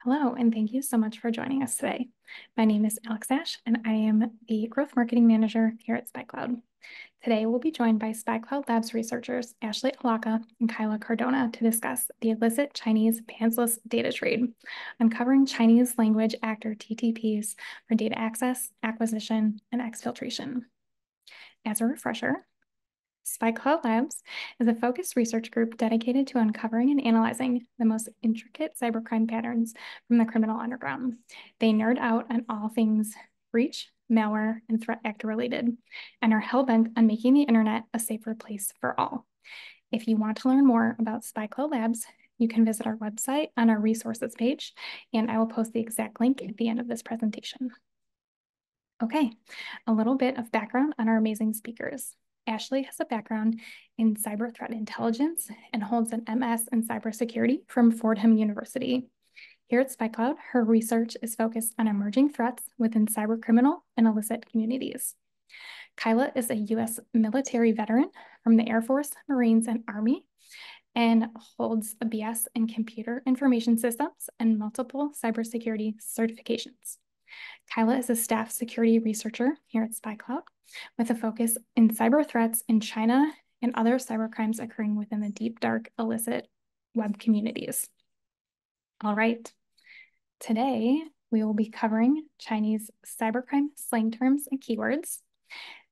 Hello, and thank you so much for joining us today. My name is Alex Ash, and I am the Growth Marketing Manager here at SpyCloud. Today, we'll be joined by SpyCloud Labs researchers Ashley Alaka and Kyla Cardona to discuss the illicit Chinese pantsless data trade, uncovering Chinese language actor TTPs for data access, acquisition, and exfiltration. As a refresher, SpyCloud Labs is a focused research group dedicated to uncovering and analyzing the most intricate cybercrime patterns from the criminal underground. They nerd out on all things breach, malware, and threat actor related, and are hell-bent on making the internet a safer place for all. If you want to learn more about SpyCloud Labs, you can visit our website on our resources page, and I will post the exact link at the end of this presentation. Okay, a little bit of background on our amazing speakers. Ashley has a background in cyber threat intelligence and holds an MS in cybersecurity from Fordham University. Here at SpyCloud, her research is focused on emerging threats within cybercriminal and illicit communities. Kyla is a U.S. military veteran from the Air Force, Marines, and Army, and holds a BS in computer information systems and multiple cybersecurity certifications. Kyla is a staff security researcher here at SpyCloud with a focus in cyber threats in China and other cybercrimes occurring within the deep, dark, illicit web communities. All right, today we will be covering Chinese cybercrime slang terms and keywords,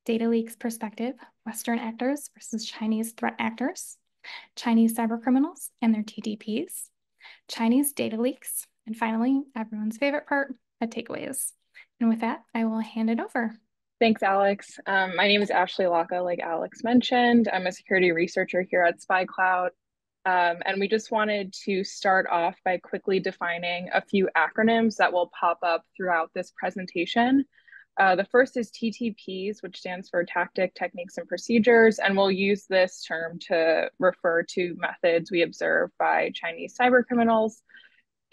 data leaks perspective, Western actors versus Chinese threat actors, Chinese cybercriminals and their TTPs, Chinese data leaks, and finally, everyone's favorite part, the takeaways. And with that, I will hand it over. Thanks, Alex. My name is Ashley Laka, like Alex mentioned. I'm a security researcher here at SpyCloud. And we just wanted to start off by quickly defining a few acronyms that will pop up throughout this presentation. The first is TTPs, which stands for Tactic, Techniques, and Procedures, and we'll use this term to refer to methods we observe by Chinese cybercriminals.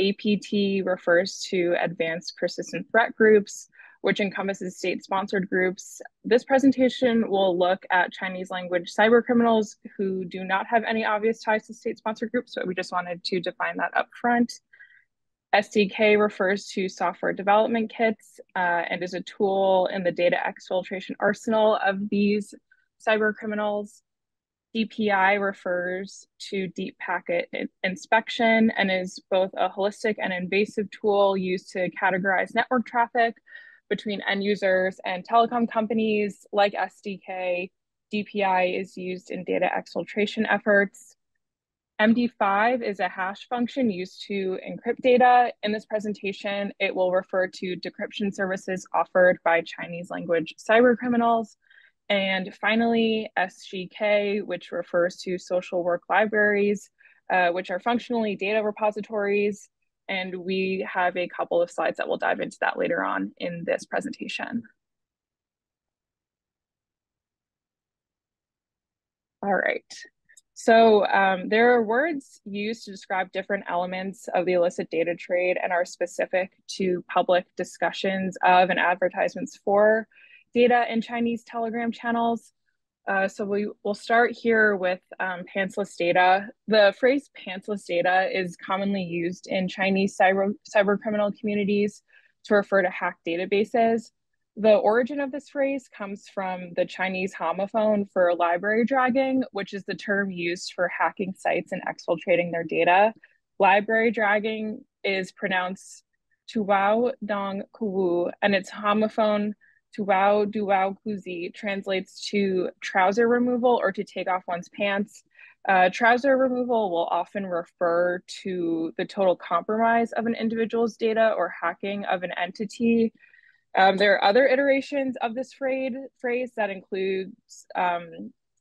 APT refers to Advanced Persistent Threat Groups, which encompasses state-sponsored groups. This presentation will look at Chinese language cybercriminals who do not have any obvious ties to state-sponsored groups, but we just wanted to define that up front. SDK refers to software development kits and is a tool in the data exfiltration arsenal of these cybercriminals. DPI refers to deep packet inspection and is both a holistic and invasive tool used to categorize network traffic between end users and telecom companies. Like SDK, DPI is used in data exfiltration efforts. MD5 is a hash function used to encrypt data. In this presentation, it will refer to decryption services offered by Chinese language cybercriminals. And finally, SGK, which refers to social work libraries, which are functionally data repositories. And we have a couple of slides that will dive into that later on in this presentation. All right. So there are words used to describe different elements of the illicit data trade and are specific to public discussions of and advertisements for data in Chinese Telegram channels. So we'll start here with pantsless data. The phrase pantsless data is commonly used in Chinese cybercriminal communities to refer to hacked databases. The origin of this phrase comes from the Chinese homophone for library dragging, which is the term used for hacking sites and exfiltrating their data. Library dragging is pronounced tuwao dong kuwu, and its homophone tuwao duwao kuzi translates to trouser removal or to take off one's pants. Trouser removal will often refer to the total compromise of an individual's data or hacking of an entity. There are other iterations of this phrase that includes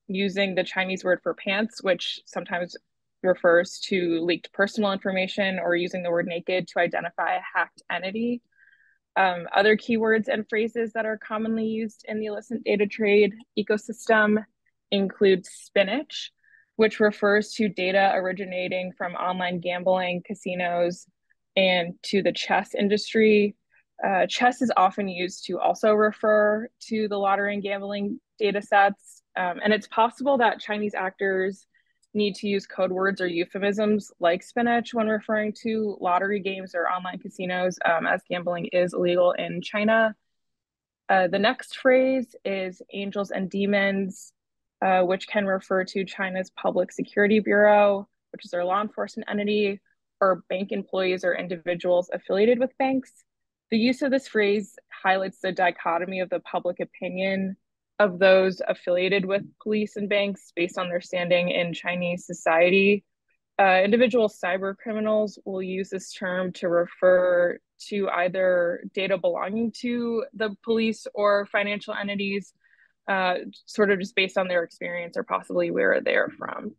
using the Chinese word for pants, which sometimes refers to leaked personal information, or using the word naked to identify a hacked entity. Other keywords and phrases that are commonly used in the illicit data trade ecosystem include spinach, which refers to data originating from online gambling, casinos, and to the chess industry. Chess is often used to also refer to the lottery and gambling data sets. And it's possible that Chinese actors need to use code words or euphemisms like spinach when referring to lottery games or online casinos, as gambling is illegal in China. The next phrase is angels and demons, which can refer to China's Public Security Bureau, which is their law enforcement entity, or bank employees or individuals affiliated with banks. The use of this phrase highlights the dichotomy of the public opinion of those affiliated with police and banks based on their standing in Chinese society. Individual cybercriminals will use this term to refer to either data belonging to the police or financial entities, sort of just based on their experience or possibly where they're from.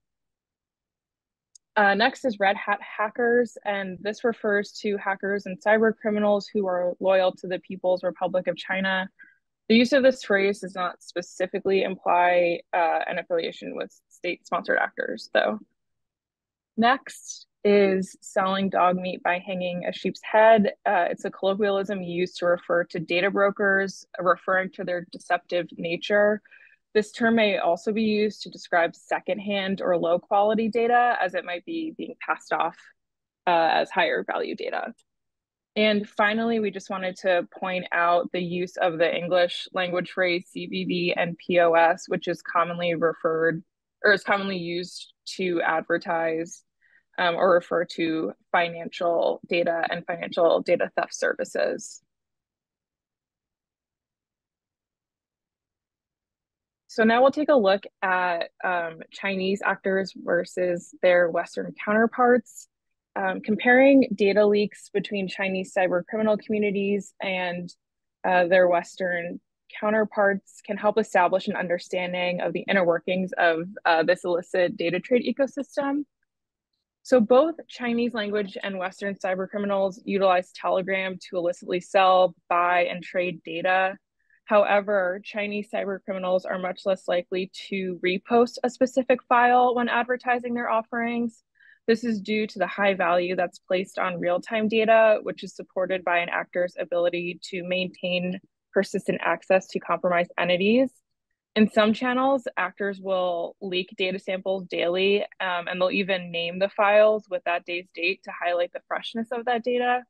Next is red hat hackers, and this refers to hackers and cyber criminals who are loyal to the People's Republic of China. The use of this phrase does not specifically imply an affiliation with state-sponsored actors, though. Next is selling dog meat by hanging a sheep's head. It's a colloquialism used to refer to data brokers, referring to their deceptive nature. This term may also be used to describe secondhand or low quality data, as it might be being passed off as higher value data. And finally, we just wanted to point out the use of the English language phrase CVV and POS, which is commonly referred or is commonly used to advertise or refer to financial data and financial data theft services. So now we'll take a look at Chinese actors versus their Western counterparts. Comparing data leaks between Chinese cybercriminal communities and their Western counterparts can help establish an understanding of the inner workings of this illicit data trade ecosystem. So both Chinese language and Western cybercriminals utilize Telegram to illicitly sell, buy, and trade data. However, Chinese cybercriminals are much less likely to repost a specific file when advertising their offerings. This is due to the high value that's placed on real-time data, which is supported by an actor's ability to maintain persistent access to compromised entities. In some channels, actors will leak data samples daily, and they'll even name the files with that day's date to highlight the freshness of that data.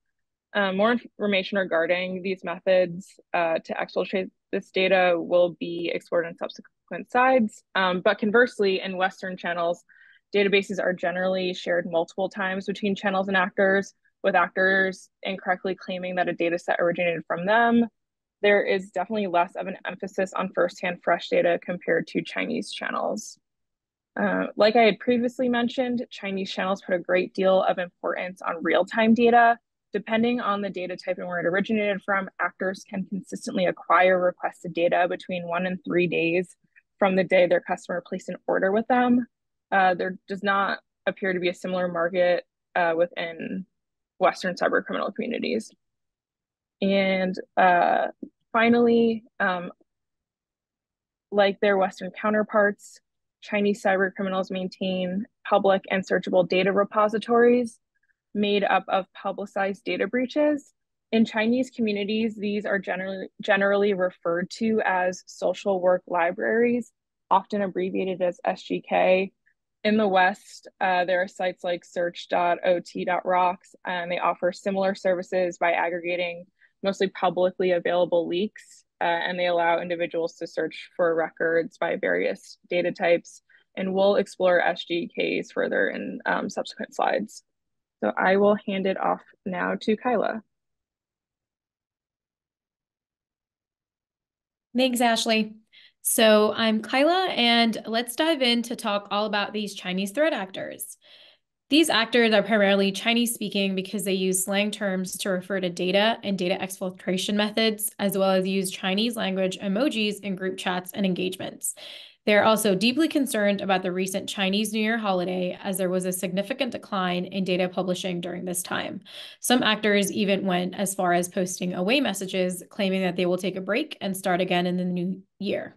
More information regarding these methods to exfiltrate this data will be explored in subsequent slides. But conversely, in Western channels, databases are generally shared multiple times between channels and actors, with actors incorrectly claiming that a data set originated from them. There is definitely less of an emphasis on firsthand fresh data compared to Chinese channels. Like I had previously mentioned, Chinese channels put a great deal of importance on real-time data. Depending on the data type and where it originated from, actors can consistently acquire requested data between 1 and 3 days from the day their customer placed an order with them. There does not appear to be a similar market within Western cybercriminal communities. And finally, like their Western counterparts, Chinese cybercriminals maintain public and searchable data repositories made up of publicized data breaches. In Chinese communities, these are generally referred to as social work libraries, often abbreviated as SGK. In the West, there are sites like search.ot.rocks, and they offer similar services by aggregating mostly publicly available leaks, and they allow individuals to search for records by various data types. And we'll explore SGKs further in subsequent slides. So I will hand it off now to Kyla. Thanks, Ashley. So I'm Kyla, and let's dive in to talk all about these Chinese threat actors. These actors are primarily Chinese speaking because they use slang terms to refer to data and data exfiltration methods, as well as use Chinese language emojis in group chats and engagements. They're also deeply concerned about the recent Chinese New Year holiday, as there was a significant decline in data publishing during this time. Some actors even went as far as posting away messages, claiming that they will take a break and start again in the new year.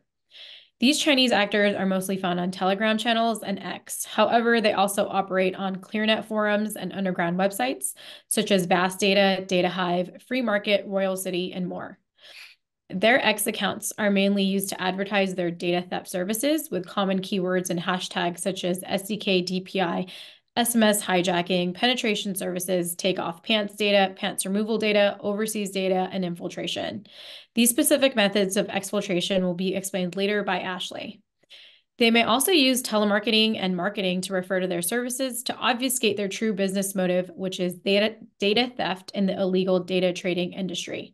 These Chinese actors are mostly found on Telegram channels and X. However, they also operate on ClearNet forums and underground websites, such as Vast Data, Data Hive, Free Market, Royal City, and more. Their X accounts are mainly used to advertise their data theft services with common keywords and hashtags such as SDK, DPI, SMS hijacking, penetration services, takeoff pants data, pants removal data, overseas data, and infiltration. These specific methods of exfiltration will be explained later by Ashley. They may also use telemarketing and marketing to refer to their services to obfuscate their true business motive, which is data theft in the illegal data trading industry.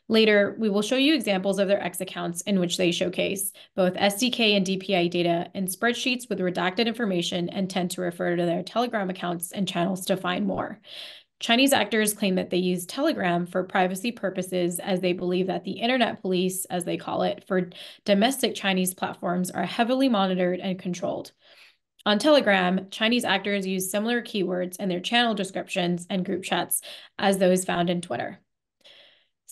Later, we will show you examples of their X accounts in which they showcase both SDK and DPI data in spreadsheets with redacted information and tend to refer to their Telegram accounts and channels to find more. Chinese actors claim that they use Telegram for privacy purposes as they believe that the internet police, as they call it, for domestic Chinese platforms are heavily monitored and controlled. On Telegram, Chinese actors use similar keywords in their channel descriptions and group chats as those found in Twitter.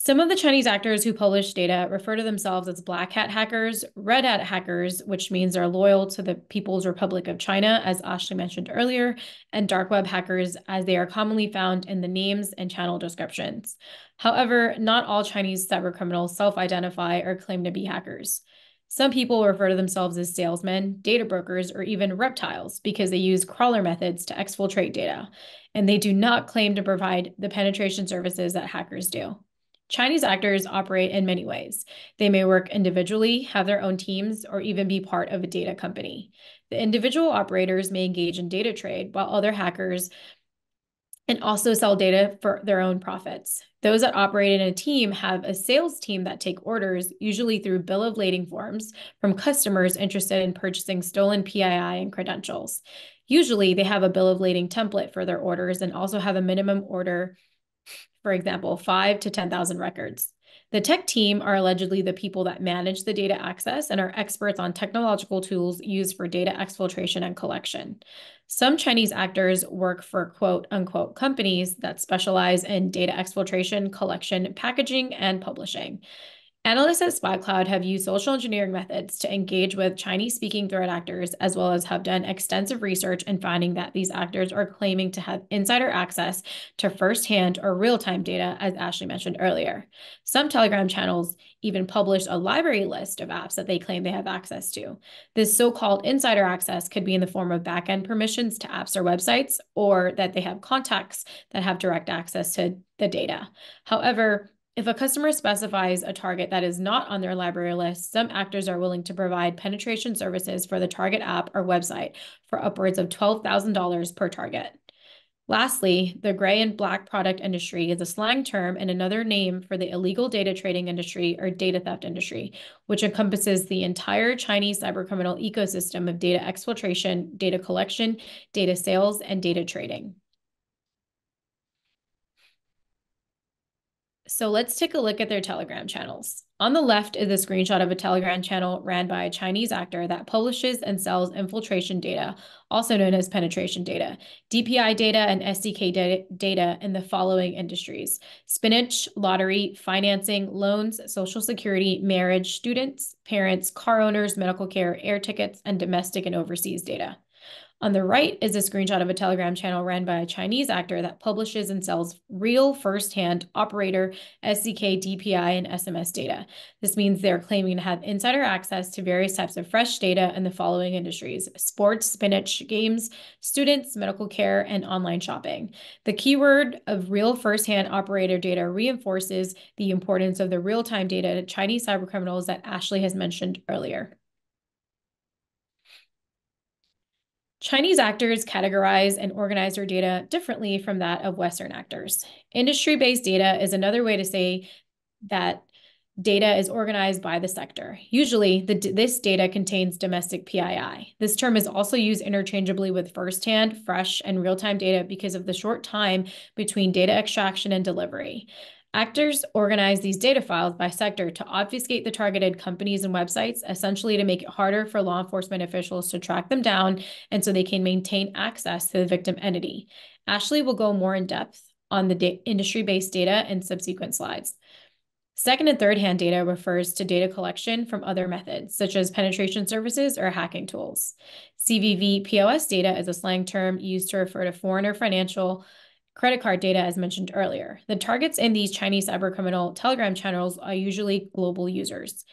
Some of the Chinese actors who publish data refer to themselves as black hat hackers, red hat hackers, which means they're loyal to the People's Republic of China, as Ashley mentioned earlier, and dark web hackers, as they are commonly found in the names and channel descriptions. However, not all Chinese cybercriminals self-identify or claim to be hackers. Some people refer to themselves as salesmen, data brokers, or even reptiles because they use crawler methods to exfiltrate data, and they do not claim to provide the penetration services that hackers do. Chinese actors operate in many ways. They may work individually, have their own teams, or even be part of a data company. The individual operators may engage in data trade, while other hackers and also sell data for their own profits. Those that operate in a team have a sales team that take orders, usually through bill of lading forms, from customers interested in purchasing stolen PII and credentials. Usually, they have a bill of lading template for their orders and also have a minimum order, for example, 5 to 10,000 records. The tech team are allegedly the people that manage the data access and are experts on technological tools used for data exfiltration and collection. Some Chinese actors work for quote unquote companies that specialize in data exfiltration, collection, packaging, and publishing. Analysts at SpyCloud have used social engineering methods to engage with Chinese-speaking threat actors, as well as have done extensive research in finding that these actors are claiming to have insider access to firsthand or real-time data, as Ashley mentioned earlier. Some Telegram channels even publish a library list of apps that they claim they have access to. This so-called insider access could be in the form of back-end permissions to apps or websites, or that they have contacts that have direct access to the data. However, if a customer specifies a target that is not on their library list, some actors are willing to provide penetration services for the target app or website for upwards of $12,000 per target. Lastly, the gray and black product industry is a slang term and another name for the illegal data trading industry or data theft industry, which encompasses the entire Chinese cybercriminal ecosystem of data exfiltration, data collection, data sales, and data trading. So let's take a look at their Telegram channels. On the left is a screenshot of a Telegram channel ran by a Chinese actor that publishes and sells infiltration data, also known as penetration data, DPI data, and SDK data in the following industries: spinach, lottery, financing, loans, social security, marriage, students, parents, car owners, medical care, air tickets, and domestic and overseas data. On the right is a screenshot of a Telegram channel run by a Chinese actor that publishes and sells real first-hand operator, SDK, DPI, and SMS data. This means they're claiming to have insider access to various types of fresh data in the following industries: sports, spinach, games, students, medical care, and online shopping. The keyword of real first-hand operator data reinforces the importance of the real-time data to Chinese cybercriminals that Ashley has mentioned earlier. Chinese actors categorize and organize their data differently from that of Western actors. Industry-based data is another way to say that data is organized by the sector. Usually, this data contains domestic PII. This term is also used interchangeably with firsthand, fresh, and real-time data because of the short time between data extraction and delivery. Actors organize these data files by sector to obfuscate the targeted companies and websites, essentially to make it harder for law enforcement officials to track them down and so they can maintain access to the victim entity. Ashley will go more in depth on the industry-based data in subsequent slides. Second and third-hand data refers to data collection from other methods, such as penetration services or hacking tools. CVV POS data is a slang term used to refer to foreigner financial credit card data, as mentioned earlier. The targets in these Chinese cybercriminal Telegram channels are usually global users.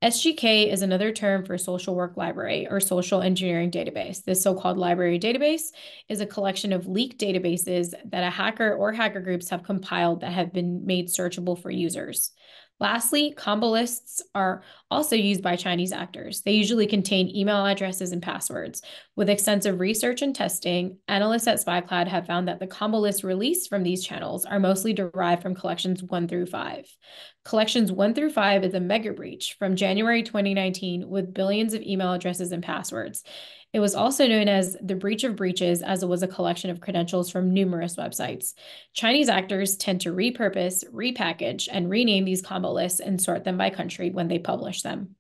SGK is another term for social work library or social engineering database. This so-called library database is a collection of leaked databases that a hacker or hacker groups have compiled that have been made searchable for users. Lastly, combo lists are also used by Chinese actors. They usually contain email addresses and passwords. With extensive research and testing, analysts at SpyCloud have found that the combo lists released from these channels are mostly derived from collections 1 through 5. Collections 1 through 5 is a mega breach from January 2019 with billions of email addresses and passwords. It was also known as the breach of breaches, as it was a collection of credentials from numerous websites. Chinese actors tend to repurpose, repackage, and rename these combo lists and sort them by country when they publish them.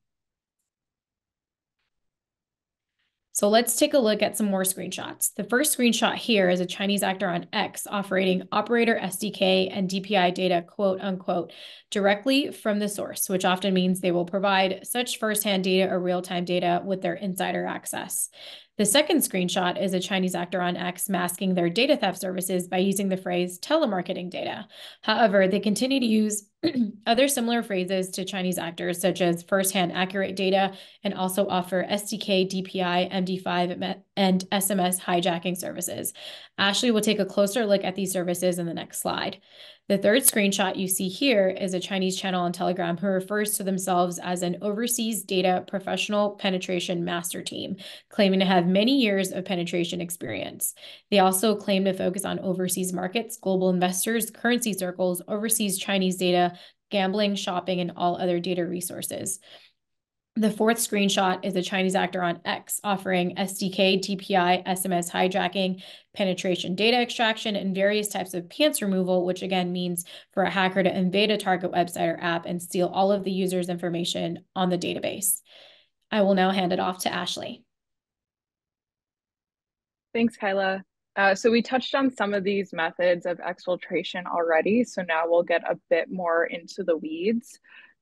So let's take a look at some more screenshots. The first screenshot here is a Chinese actor on X operating operator SDK and DPI data, quote unquote, directly from the source, which often means they will provide such firsthand data or real-time data with their insider access. The second screenshot is a Chinese actor on X masking their data theft services by using the phrase telemarketing data. However, they continue to use other similar phrases to Chinese actors, such as firsthand accurate data, and also offer SDK, DPI, MD5, and SMS hijacking services. Ashley will take a closer look at these services in the next slide. The third screenshot you see here is a Chinese channel on Telegram who refers to themselves as an overseas data professional penetration master team, claiming to have many years of penetration experience. They also claim to focus on overseas markets, global investors, currency circles, overseas Chinese data, gambling, shopping, and all other data resources. The fourth screenshot is a Chinese actor on X offering SDK, DPI, SMS hijacking, penetration data extraction, and various types of pants removal, which again means for a hacker to invade a target website or app and steal all of the user's information on the database. I will now hand it off to Ashley. Thanks, Kyla. So we touched on some of these methods of exfiltration already, so now we'll get a bit more into the weeds.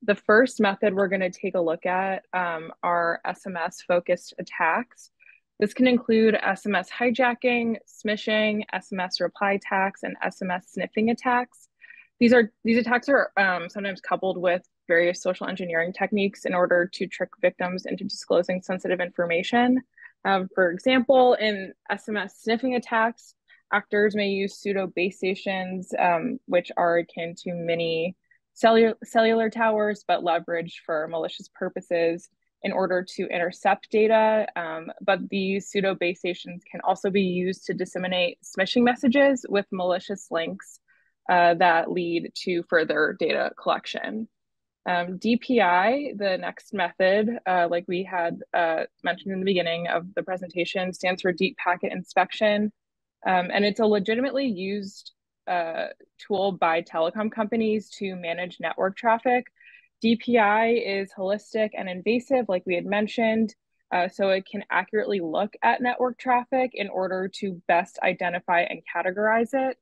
The first method we're going to take a look at are SMS-focused attacks. This can include SMS hijacking, smishing, SMS reply attacks, and SMS sniffing attacks. These attacks are sometimes coupled with various social engineering techniques in order to trick victims into disclosing sensitive information. For example, in SMS sniffing attacks, actors may use pseudo base stations, which are akin to mini cellular towers, but leveraged for malicious purposes in order to intercept data. But these pseudo base stations can also be used to disseminate smishing messages with malicious links that lead to further data collection. DPI, the next method, like we had mentioned in the beginning of the presentation, stands for Deep Packet Inspection. And it's a legitimately used tool by telecom companies to manage network traffic. DPI is holistic and invasive, like we had mentioned, so it can accurately look at network traffic in order to best identify and categorize it.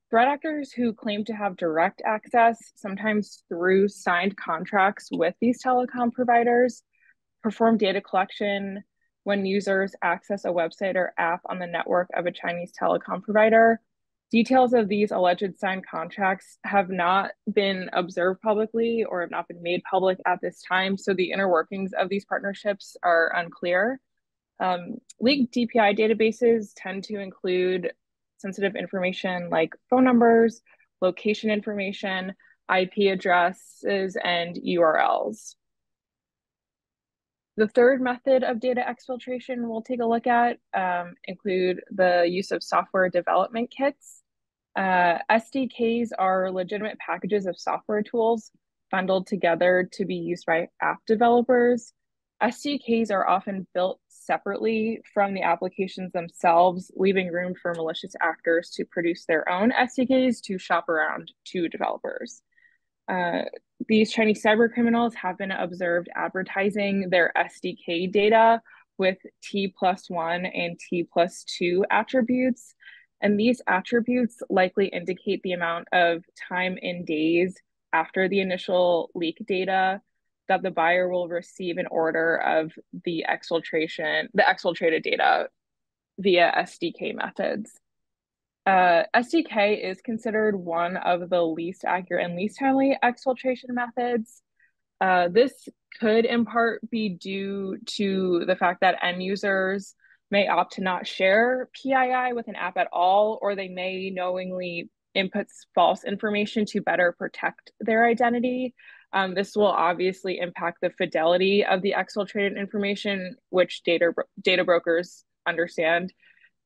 Threat actors who claim to have direct access, sometimes through signed contracts with these telecom providers, perform data collection when users access a website or app on the network of a Chinese telecom provider. Details of these alleged signed contracts have not been observed publicly or have not been made public at this time, so the inner workings of these partnerships are unclear. Leaked DPI databases tend to include sensitive information like phone numbers, location information, IP addresses, and URLs. The third method of data exfiltration we'll take a look at include the use of software development kits. SDKs are legitimate packages of software tools bundled together to be used by app developers. SDKs are often built separately from the applications themselves, leaving room for malicious actors to produce their own SDKs to shop around to developers. These Chinese cybercriminals have been observed advertising their SDK data with T+1 and T+2 attributes. And these attributes likely indicate the amount of time in days after the initial leak data that the buyer will receive an order of the exfiltrated data via SDK methods. SDK is considered one of the least accurate and least timely exfiltration methods. This could in part be due to the fact that end users may opt to not share PII with an app at all, or they may knowingly input false information to better protect their identity. This will obviously impact the fidelity of the exfiltrated information, which data brokers understand.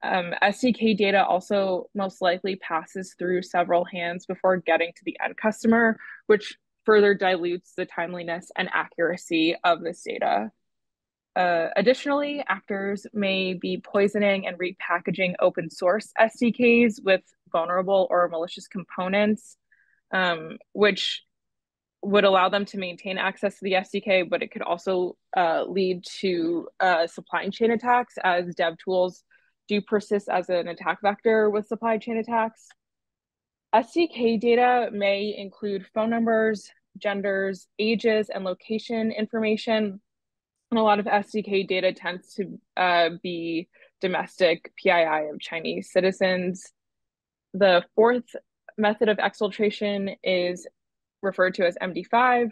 SDK data also most likely passes through several hands before getting to the end customer, which further dilutes the timeliness and accuracy of this data. Additionally, actors may be poisoning and repackaging open source SDKs with vulnerable or malicious components, which would allow them to maintain access to the SDK, but it could also lead to supply chain attacks, as dev tools do persist as an attack vector with supply chain attacks. SDK data may include phone numbers, genders, ages, and location information. And a lot of SDK data tends to be domestic PII of Chinese citizens. The fourth method of exfiltration is referred to as MD5.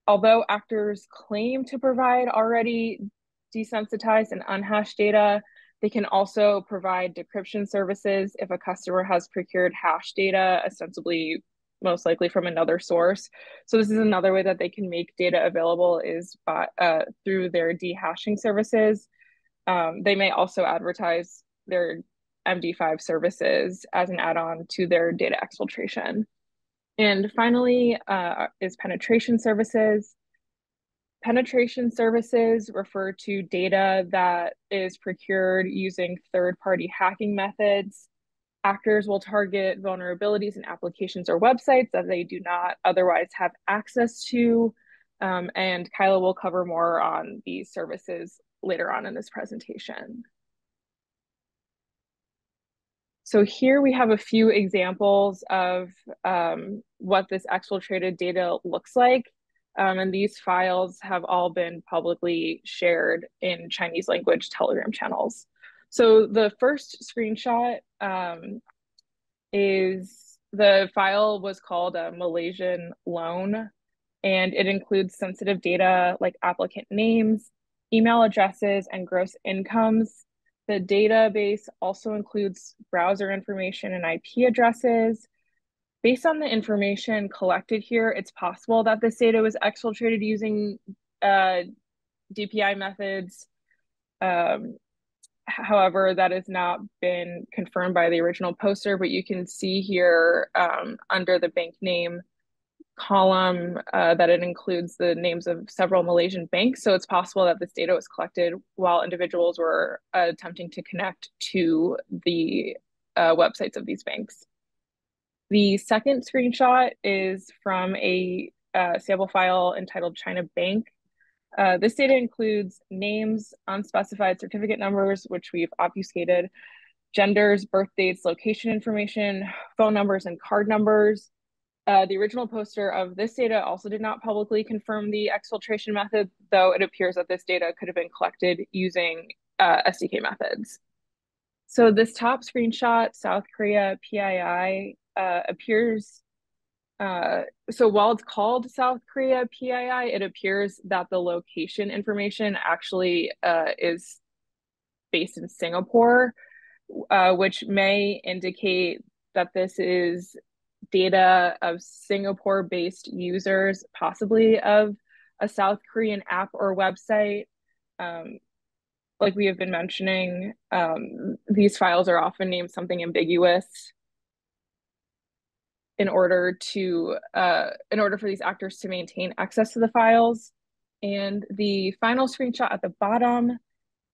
Although actors claim to provide already desensitized and unhashed data, they can also provide decryption services if a customer has procured hash data, ostensibly most likely from another source. So this is another way that they can make data available is through their dehashing services. They may also advertise their MD5 services as an add-on to their data exfiltration. And finally is penetration services. Penetration services refer to data that is procured using third-party hacking methods. Actors will target vulnerabilities in applications or websites that they do not otherwise have access to. And Kyla will cover more on these services later on in this presentation. So here we have a few examples of what this exfiltrated data looks like. And these files have all been publicly shared in Chinese language Telegram channels. So the first screenshot is the file was called a Malaysian loan, and it includes sensitive data like applicant names, email addresses, and gross incomes. The database also includes browser information and IP addresses. Based on the information collected here, it's possible that this data was exfiltrated using DPI methods. However, that has not been confirmed by the original poster, but you can see here under the bank name column that it includes the names of several Malaysian banks. So it's possible that this data was collected while individuals were attempting to connect to the websites of these banks. The second screenshot is from a sample file entitled China Bank. This data includes names, unspecified certificate numbers, which we've obfuscated, genders, birth dates, location information, phone numbers, and card numbers. The original poster of this data also did not publicly confirm the exfiltration method, though it appears that this data could have been collected using SDK methods. So this top screenshot, South Korea PII, appears, so while it's called South Korea PII, it appears that the location information actually is based in Singapore, which may indicate that this is data of Singapore-based users, possibly of a South Korean app or website. Like we have been mentioning, these files are often named something ambiguous in order for these actors to maintain access to the files. And the final screenshot at the bottom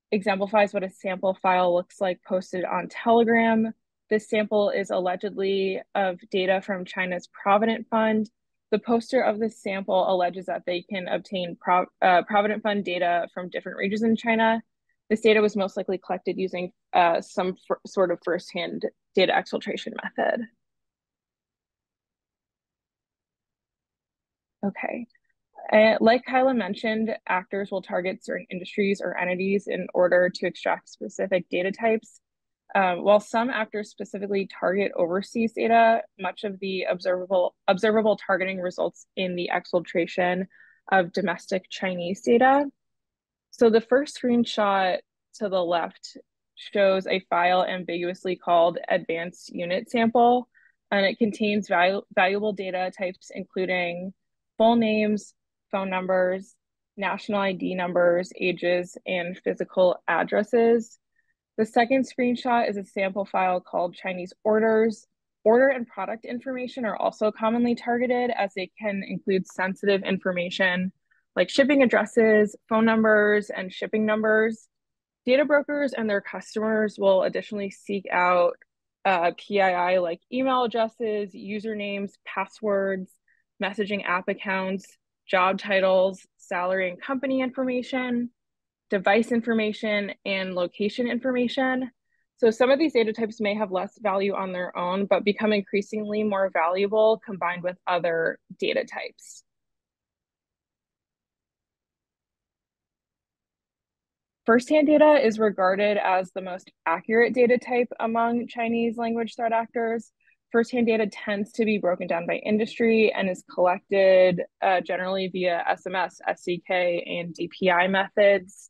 exemplifies what a sample file looks like posted on Telegram. This sample is allegedly of data from China's Provident Fund. The poster of this sample alleges that they can obtain Provident Fund data from different regions in China. This data was most likely collected using some sort of first-hand data exfiltration method. Okay. Like Kyla mentioned, actors will target certain industries or entities in order to extract specific data types. While some actors specifically target overseas data, much of the observable targeting results in the exfiltration of domestic Chinese data. So the first screenshot to the left shows a file ambiguously called advanced unit sample, and it contains valuable data types including full names, phone numbers, national ID numbers, ages, and physical addresses. The second screenshot is a sample file called Chinese orders. Order and product information are also commonly targeted as they can include sensitive information like shipping addresses, phone numbers, and shipping numbers. Data brokers and their customers will additionally seek out PII like email addresses, usernames, passwords, messaging app accounts, job titles, salary and company information, device information, and location information. So some of these data types may have less value on their own, but become increasingly more valuable combined with other data types. Firsthand data is regarded as the most accurate data type among Chinese language threat actors. Firsthand data tends to be broken down by industry and is collected generally via SMS, SCK, and DPI methods.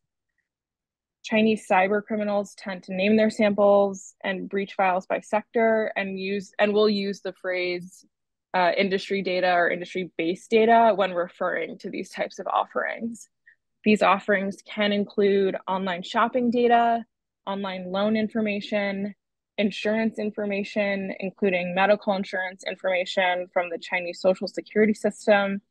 Chinese cybercriminals tend to name their samples and breach files by sector and will use the phrase industry data or industry-based data when referring to these types of offerings. These offerings can include online shopping data, online loan information, insurance information, including medical insurance information from the Chinese Social Security system,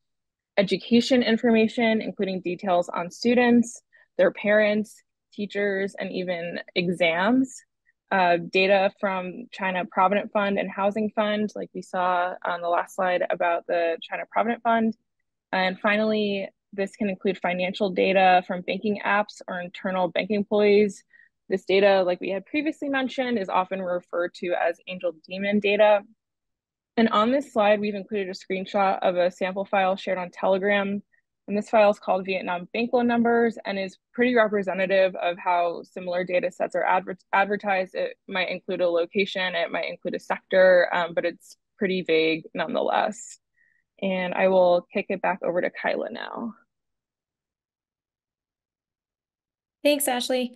education information, including details on students, their parents, teachers, and even exams, data from China Provident Fund and Housing Fund, like we saw on the last slide about the China Provident Fund. And finally, this can include financial data from banking apps or internal banking employees. This data, like we had previously mentioned, is often referred to as angel demon data. And on this slide, we've included a screenshot of a sample file shared on Telegram. And this file is called Vietnam Bank Loan Numbers and is pretty representative of how similar data sets are advertised. It might include a location, it might include a sector, but it's pretty vague nonetheless. And I will kick it back over to Kyla now. Thanks, Ashley.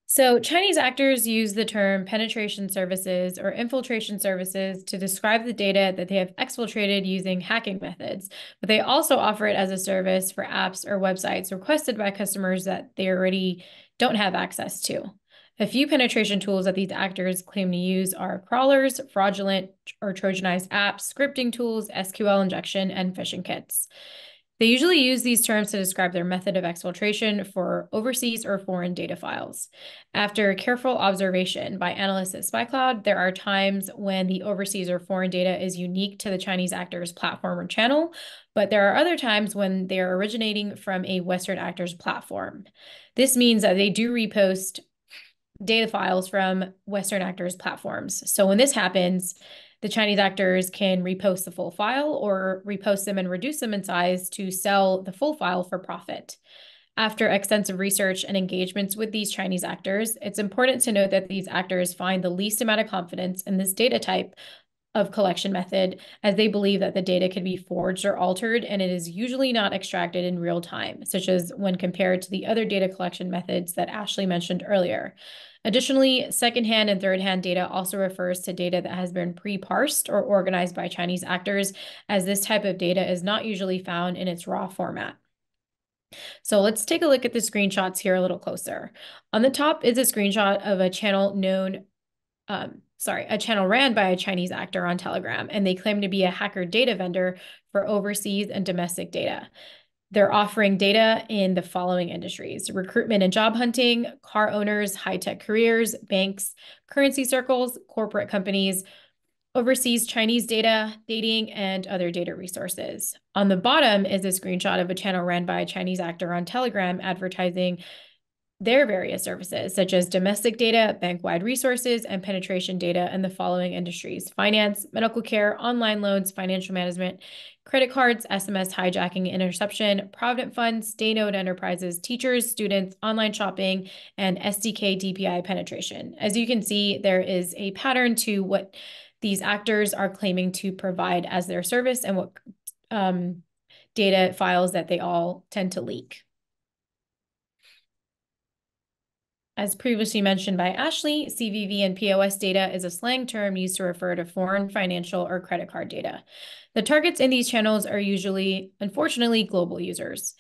So Chinese actors use the term penetration services or infiltration services to describe the data that they have exfiltrated using hacking methods, but they also offer it as a service for apps or websites requested by customers that they already don't have access to. A few penetration tools that these actors claim to use are crawlers, fraudulent or Trojanized apps, scripting tools, SQL injection, and phishing kits. They usually use these terms to describe their method of exfiltration for overseas or foreign data files. After careful observation by analysts at SpyCloud, there are times when the overseas or foreign data is unique to the Chinese actor's platform or channel, but there are other times when they are originating from a Western actor's platform. This means that they do repost data files from Western actors' platforms. So when this happens, the Chinese actors can repost the full file or repost them and reduce them in size to sell the full file for profit. After extensive research and engagements with these Chinese actors, it's important to note that these actors find the least amount of confidence in this data type of collection method, as they believe that the data can be forged or altered, and it is usually not extracted in real time, such as when compared to the other data collection methods that Ashley mentioned earlier. Additionally, secondhand and thirdhand data also refers to data that has been pre-parsed or organized by Chinese actors, as this type of data is not usually found in its raw format. So let's take a look at the screenshots here a little closer. On the top is a screenshot of a channel a channel ran by a Chinese actor on Telegram, and they claim to be a hacker data vendor for overseas and domestic data. They're offering data in the following industries: recruitment and job hunting, car owners, high-tech careers, banks, currency circles, corporate companies, overseas Chinese data, dating, and other data resources. On the bottom is a screenshot of a channel ran by a Chinese actor on Telegram advertising their various services, such as domestic data, bank-wide resources, and penetration data in the following industries: finance, medical care, online loans, financial management, credit cards, SMS hijacking and interception, provident funds, state-owned enterprises, teachers, students, online shopping, and SDK DPI penetration. As you can see, there is a pattern to what these actors are claiming to provide as their service and what data files that they all tend to leak. As previously mentioned by Ashley, CVV and POS data is a slang term used to refer to foreign financial or credit card data. The targets in these channels are usually, unfortunately, global users.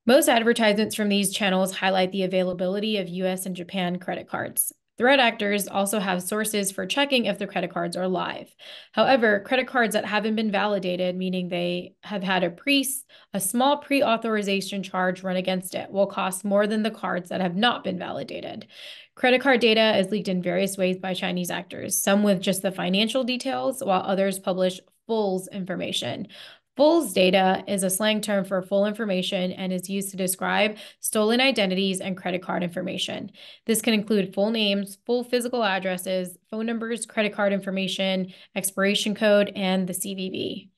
Most advertisements from these channels highlight the availability of US and Japan credit cards. Threat actors also have sources for checking if the credit cards are live. However, credit cards that haven't been validated, meaning they have had a small pre-authorization charge run against it, will cost more than the cards that have not been validated. Credit card data is leaked in various ways by Chinese actors, some with just the financial details, while others publish FULS information. FULS data is a slang term for full information and is used to describe stolen identities and credit card information. This can include full names, full physical addresses, phone numbers, credit card information, expiration code, and the CVV.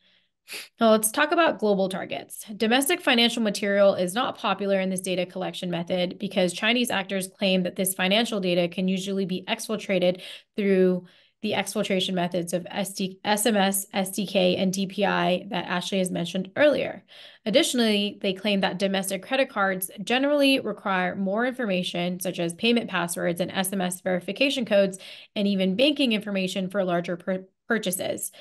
Now let's talk about global targets. Domestic financial material is not popular in this data collection method because Chinese actors claim that this financial data can usually be exfiltrated through the exfiltration methods of SMS, SDK, and DPI that Ashley has mentioned earlier. Additionally, they claim that domestic credit cards generally require more information, such as payment passwords and SMS verification codes, and even banking information for larger purchases.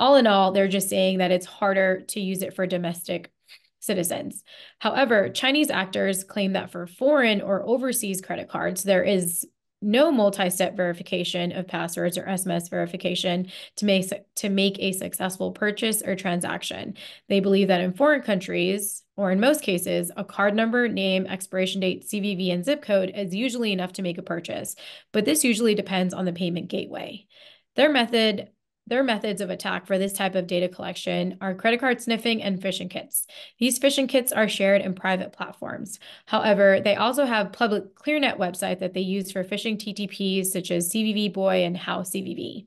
All in all, they're just saying that it's harder to use it for domestic citizens. However, Chinese actors claim that for foreign or overseas credit cards, there is no multi-step verification of passwords or SMS verification to make a successful purchase or transaction. They believe that in foreign countries, or in most cases, a card number, name, expiration date, CVV, and zip code is usually enough to make a purchase, but this usually depends on the payment gateway. Their methods of attack for this type of data collection are credit card sniffing and phishing kits. These phishing kits are shared in private platforms. However, they also have public ClearNet website that they use for phishing TTPs such as CVV Boy and How CVV.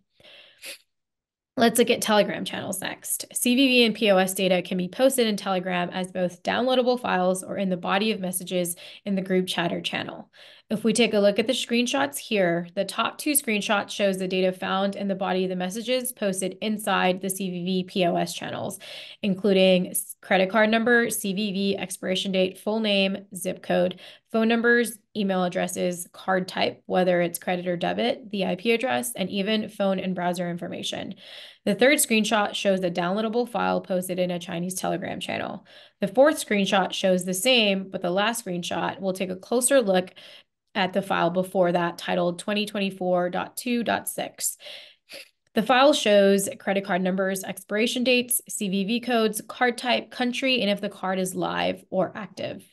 Let's look at Telegram channels next. CVV and POS data can be posted in Telegram as both downloadable files or in the body of messages in the group chat or channel. If we take a look at the screenshots here, the top two screenshots shows the data found in the body of the messages posted inside the CVV POS channels, including credit card number, CVV, expiration date, full name, zip code, phone numbers, email addresses, card type, whether it's credit or debit, the IP address, and even phone and browser information. The third screenshot shows a downloadable file posted in a Chinese Telegram channel. The fourth screenshot shows the same, but the last screenshot will take a closer look at the file before that, titled 2024.2.6. The file shows credit card numbers, expiration dates, CVV codes, card type, country, and if the card is live or active.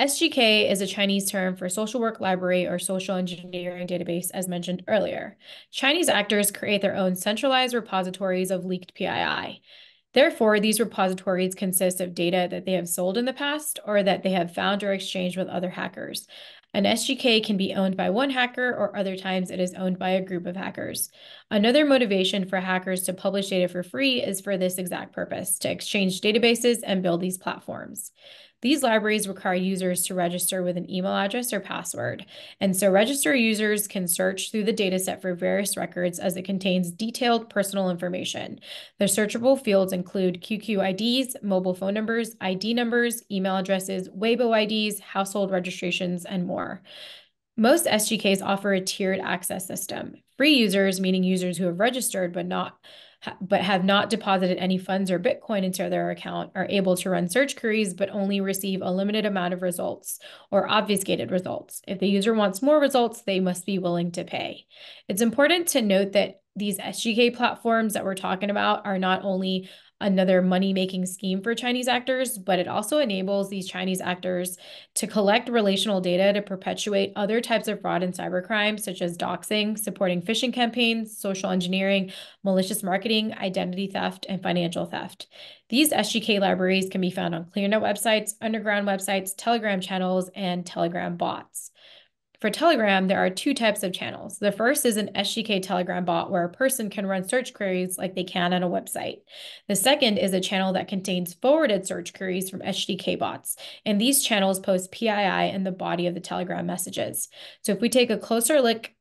SGK is a Chinese term for social work library or social engineering database, as mentioned earlier. Chinese actors create their own centralized repositories of leaked PII. Therefore, these repositories consist of data that they have sold in the past or that they have found or exchanged with other hackers. An SGK can be owned by one hacker, or other times it is owned by a group of hackers. Another motivation for hackers to publish data for free is for this exact purpose, to exchange databases and build these platforms. These libraries require users to register with an email address or password, and so registered users can search through the dataset for various records as it contains detailed personal information. The searchable fields include QQ IDs, mobile phone numbers, ID numbers, email addresses, Weibo IDs, household registrations, and more. Most SGKs offer a tiered access system. Free users, meaning users who have registered but have not deposited any funds or Bitcoin into their account, are able to run search queries but only receive a limited amount of results or obfuscated results. If the user wants more results, they must be willing to pay. It's important to note that these SGK platforms that we're talking about are not only another money-making scheme for Chinese actors, but it also enables these Chinese actors to collect relational data to perpetuate other types of fraud and cybercrime, such as doxing, supporting phishing campaigns, social engineering, malicious marketing, identity theft, and financial theft. These SGK libraries can be found on ClearNet websites, underground websites, Telegram channels, and Telegram bots. For Telegram, there are two types of channels. The first is an SGK Telegram bot where a person can run search queries like they can on a website. The second is a channel that contains forwarded search queries from SGK bots, and these channels post PII in the body of the Telegram messages. So if we take a closer look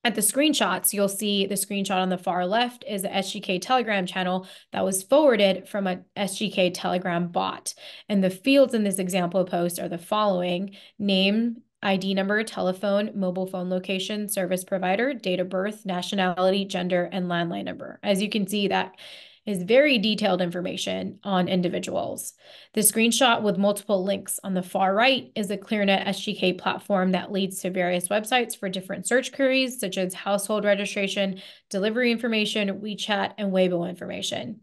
at the screenshots, you'll see the screenshot on the far left is a SGK Telegram channel that was forwarded from a SGK Telegram bot. And the fields in this example post are the following: name, ID number, telephone, mobile phone location, service provider, date of birth, nationality, gender, and landline number. As you can see, that is very detailed information on individuals. The screenshot with multiple links on the far right is a ClearNet SGK platform that leads to various websites for different search queries, such as household registration, delivery information, WeChat, and Weibo information.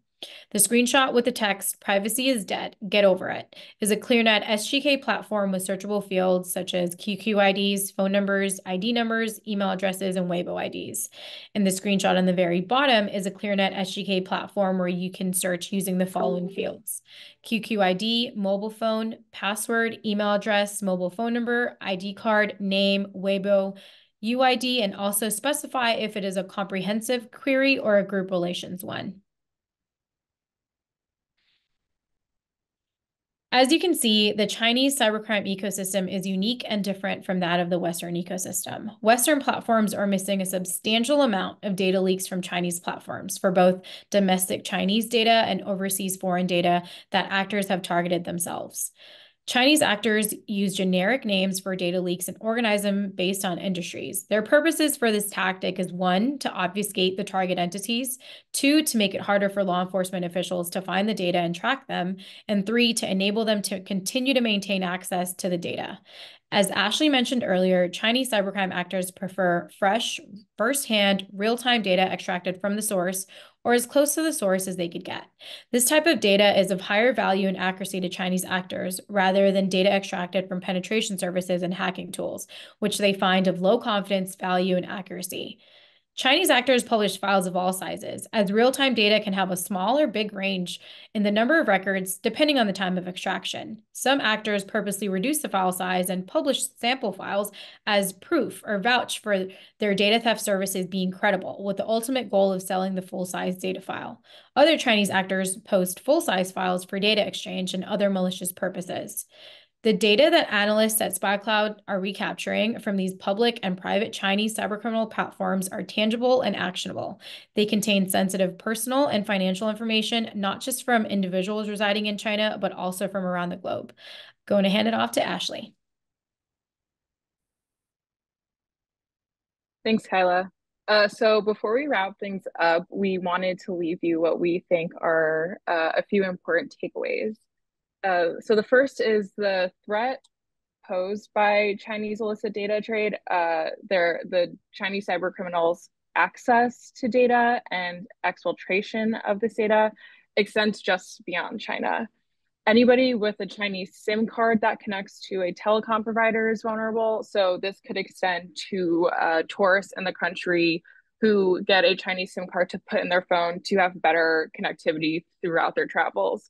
The screenshot with the text, "Privacy is dead, get over it," is a ClearNet SGK platform with searchable fields such as QQ IDs, phone numbers, ID numbers, email addresses, and Weibo IDs. And the screenshot on the very bottom is a ClearNet SGK platform where you can search using the following fields: QQ ID, mobile phone, password, email address, mobile phone number, ID card, name, Weibo, UID, and also specify if it is a comprehensive query or a group relations one. As you can see, the Chinese cybercrime ecosystem is unique and different from that of the Western ecosystem. Western platforms are missing a substantial amount of data leaks from Chinese platforms for both domestic Chinese data and overseas foreign data that actors have targeted themselves. Chinese actors use generic names for data leaks and organize them based on industries. Their purposes for this tactic is 1, to obfuscate the target entities, 2, to make it harder for law enforcement officials to find the data and track them, and 3, to enable them to continue to maintain access to the data. As Ashley mentioned earlier, Chinese cybercrime actors prefer fresh, first-hand, real-time data extracted from the source or as close to the source as they could get. This type of data is of higher value and accuracy to Chinese actors rather than data extracted from penetration services and hacking tools, which they find of low confidence, value, and accuracy. Chinese actors publish files of all sizes, as real-time data can have a small or big range in the number of records depending on the time of extraction. Some actors purposely reduce the file size and publish sample files as proof or vouch for their data theft services being credible, with the ultimate goal of selling the full-size data file. Other Chinese actors post full-size files for data exchange and other malicious purposes. The data that analysts at SpyCloud are recapturing from these public and private Chinese cybercriminal platforms are tangible and actionable. They contain sensitive personal and financial information, not just from individuals residing in China, but also from around the globe. Going to hand it off to Ashley. Thanks, Kyla. So before we wrap things up, we wanted to leave you what we think are a few important takeaways. So the first is the threat posed by Chinese illicit data trade. The Chinese cybercriminals' access to data and exfiltration of this data extends just beyond China. Anybody with a Chinese SIM card that connects to a telecom provider is vulnerable. So this could extend to tourists in the country who get a Chinese SIM card to put in their phone to have better connectivity throughout their travels.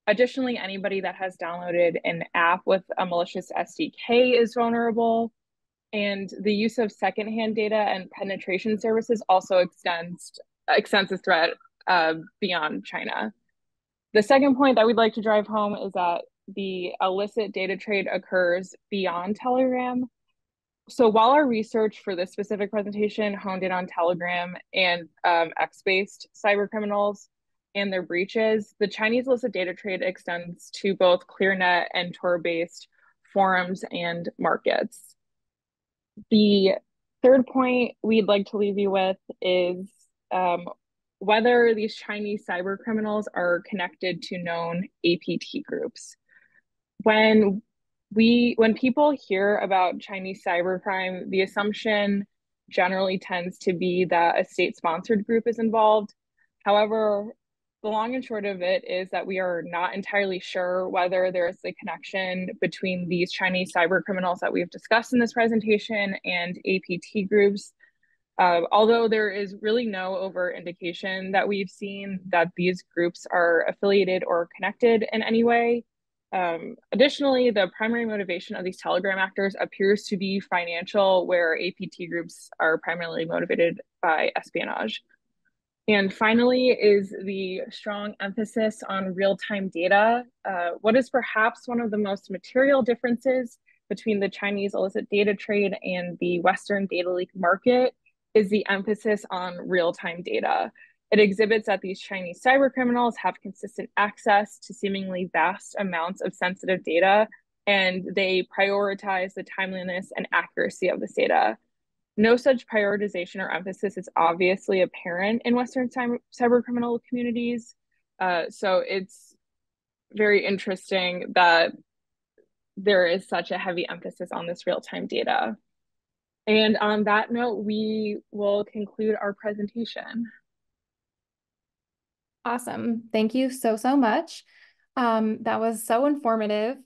Additionally, anybody that has downloaded an app with a malicious SDK is vulnerable. And the use of secondhand data and penetration services also extends the threat beyond China. The second point that we'd like to drive home is that the illicit data trade occurs beyond Telegram. So while our research for this specific presentation honed in on Telegram and X-based cybercriminals and their breaches, the Chinese illicit data trade extends to both ClearNet and Tor-based forums and markets. The third point we'd like to leave you with is whether these Chinese cybercriminals are connected to known APT groups. When people hear about Chinese cybercrime, the assumption generally tends to be that a state-sponsored group is involved. However, the long and short of it is that we are not entirely sure whether there's a connection between these Chinese cyber criminals that we've discussed in this presentation and APT groups. Although there is really no overt indication that we've seen that these groups are affiliated or connected in any way. Additionally, the primary motivation of these Telegram actors appears to be financial, where APT groups are primarily motivated by espionage. And finally is the strong emphasis on real-time data. What is perhaps one of the most material differences between the Chinese illicit data trade and the Western data leak market is the emphasis on real-time data. It exhibits that these Chinese cybercriminals have consistent access to seemingly vast amounts of sensitive data, and they prioritize the timeliness and accuracy of this data. No such prioritization or emphasis is obviously apparent in Western cybercriminal communities. So it's very interesting that there is such a heavy emphasis on this real-time data. And on that note, we will conclude our presentation. Awesome. Thank you so much. That was so informative.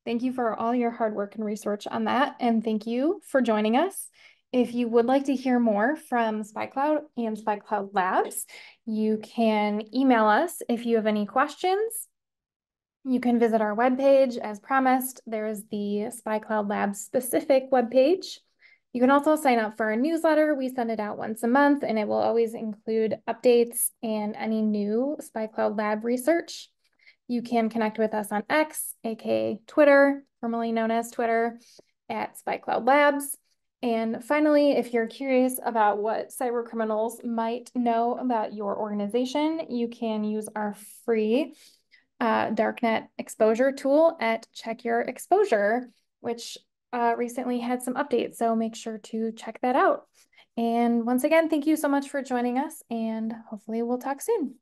Thank you for all your hard work and research on that. And thank you for joining us. If you would like to hear more from SpyCloud and SpyCloud Labs, you can email us if you have any questions. You can visit our webpage as promised. There's the SpyCloud Labs specific webpage. You can also sign up for our newsletter. We send it out once a month, and it will always include updates and any new SpyCloud Lab research. You can connect with us on X, aka Twitter, formerly known as Twitter, at SpyCloud Labs. And finally, if you're curious about what cybercriminals might know about your organization, you can use our free darknet exposure tool at Check Your Exposure, which recently had some updates, so make sure to check that out. And once again, thank you so much for joining us, and hopefully we'll talk soon.